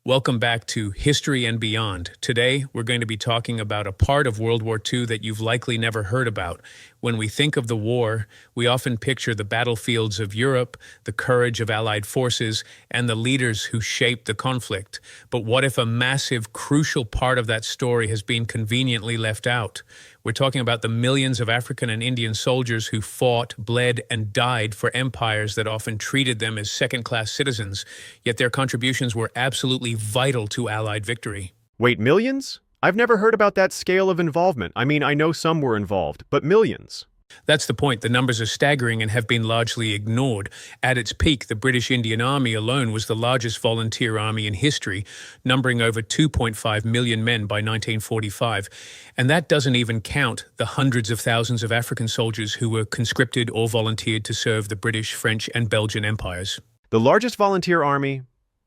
Welcome back to History and Beyond. Today, we're going to be talking about a part of World War II that you've likely never heard about. When we think of the war, we often picture the battlefields of Europe, the courage of Allied forces, and the leaders who shaped the conflict. But what if a massive, crucial part of that story has been conveniently left out? We're talking about the millions of African and Indian soldiers who fought, bled, and died for empires that often treated them as second-class citizens, yet their contributions were absolutely vital to Allied victory. Wait, millions? I've never heard about that scale of involvement. I mean, I know some were involved, but millions. That's the point. The numbers are staggering and have been largely ignored. At its peak, the British Indian Army alone was the largest volunteer army in history, numbering over 2.5 million men by 1945. And that doesn't even count the hundreds of thousands of African soldiers who were conscripted or volunteered to serve the British, French, and Belgian empires. The largest volunteer army?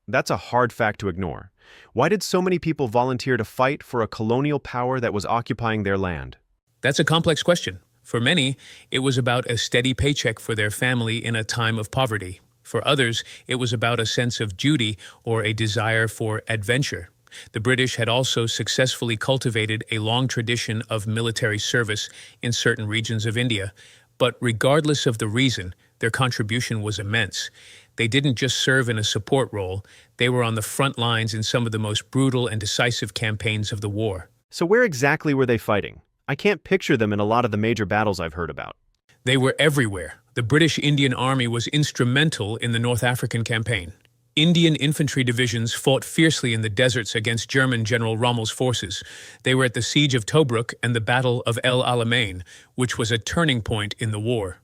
That's a hard fact to ignore. Why did so many people volunteer to fight for a colonial power that was occupying their land? That's a complex question. For many, it was about a steady paycheck for their family in a time of poverty. For others, it was about a sense of duty or a desire for adventure. The British had also successfully cultivated a long tradition of military service in certain regions of India. But regardless of the reason, their contribution was immense. They didn't just serve in a support role, they were on the front lines in some of the most brutal and decisive campaigns of the war. So where exactly were they fighting? I can't picture them in a lot of the major battles I've heard about. They were everywhere. The British Indian Army was instrumental in the North African campaign. Indian infantry divisions fought fiercely in the deserts against German General Rommel's forces. They were at the Siege of Tobruk and the Battle of El Alamein, which was a turning point in the war.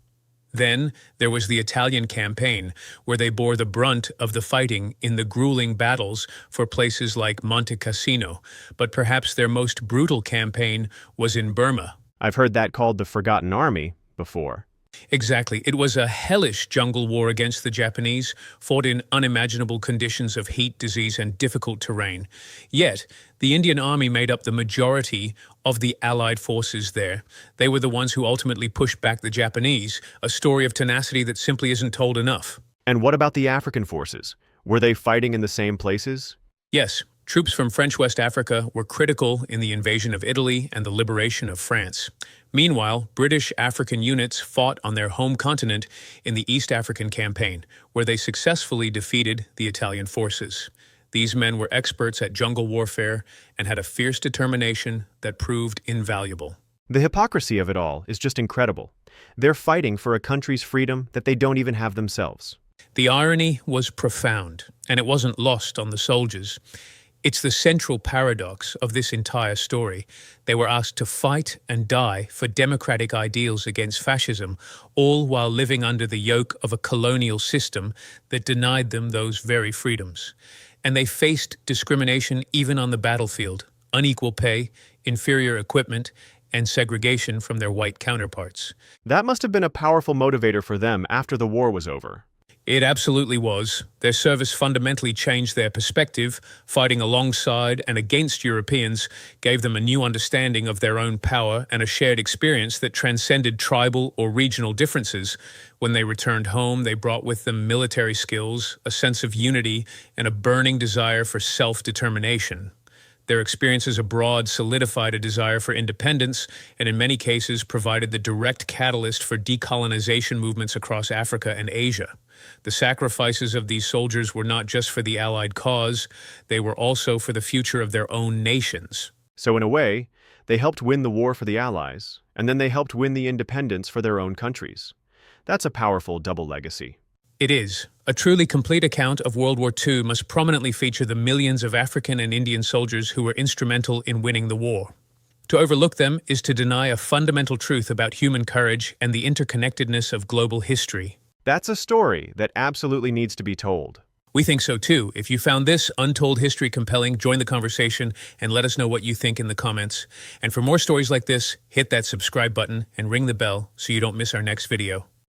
Then there was the Italian campaign, where they bore the brunt of the fighting in the grueling battles for places like Monte Cassino, but perhaps their most brutal campaign was in Burma. I've heard that called the Forgotten Army before. Exactly. It was a hellish jungle war against the Japanese, fought in unimaginable conditions of heat, disease, and difficult terrain. Yet, the Indian Army made up the majority of the Allied forces there. They were the ones who ultimately pushed back the Japanese, a story of tenacity that simply isn't told enough. And what about the African forces? Were they fighting in the same places? Yes. Troops from French West Africa were critical in the invasion of Italy and the liberation of France. Meanwhile, British African units fought on their home continent in the East African Campaign, where they successfully defeated the Italian forces. These men were experts at jungle warfare and had a fierce determination that proved invaluable. The hypocrisy of it all is just incredible. They're fighting for a country's freedom that they don't even have themselves. The irony was profound, and it wasn't lost on the soldiers. It's the central paradox of this entire story. They were asked to fight and die for democratic ideals against fascism, all while living under the yoke of a colonial system that denied them those very freedoms. And they faced discrimination even on the battlefield, unequal pay, inferior equipment, and segregation from their white counterparts. That must have been a powerful motivator for them after the war was over. It absolutely was. Their service fundamentally changed their perspective. Fighting alongside and against Europeans gave them a new understanding of their own power and a shared experience that transcended tribal or regional differences. When they returned home, they brought with them military skills, a sense of unity, and a burning desire for self-determination. Their experiences abroad solidified a desire for independence and in many cases provided the direct catalyst for decolonization movements across Africa and Asia. The sacrifices of these soldiers were not just for the Allied cause, they were also for the future of their own nations. So in a way, they helped win the war for the Allies, and then they helped win the independence for their own countries. That's a powerful double legacy. It is. A truly complete account of World War II must prominently feature the millions of African and Indian soldiers who were instrumental in winning the war. To overlook them is to deny a fundamental truth about human courage and the interconnectedness of global history. That's a story that absolutely needs to be told. We think so too. If you found this untold history compelling, join the conversation and let us know what you think in the comments. And for more stories like this, hit that subscribe button and ring the bell so you don't miss our next video.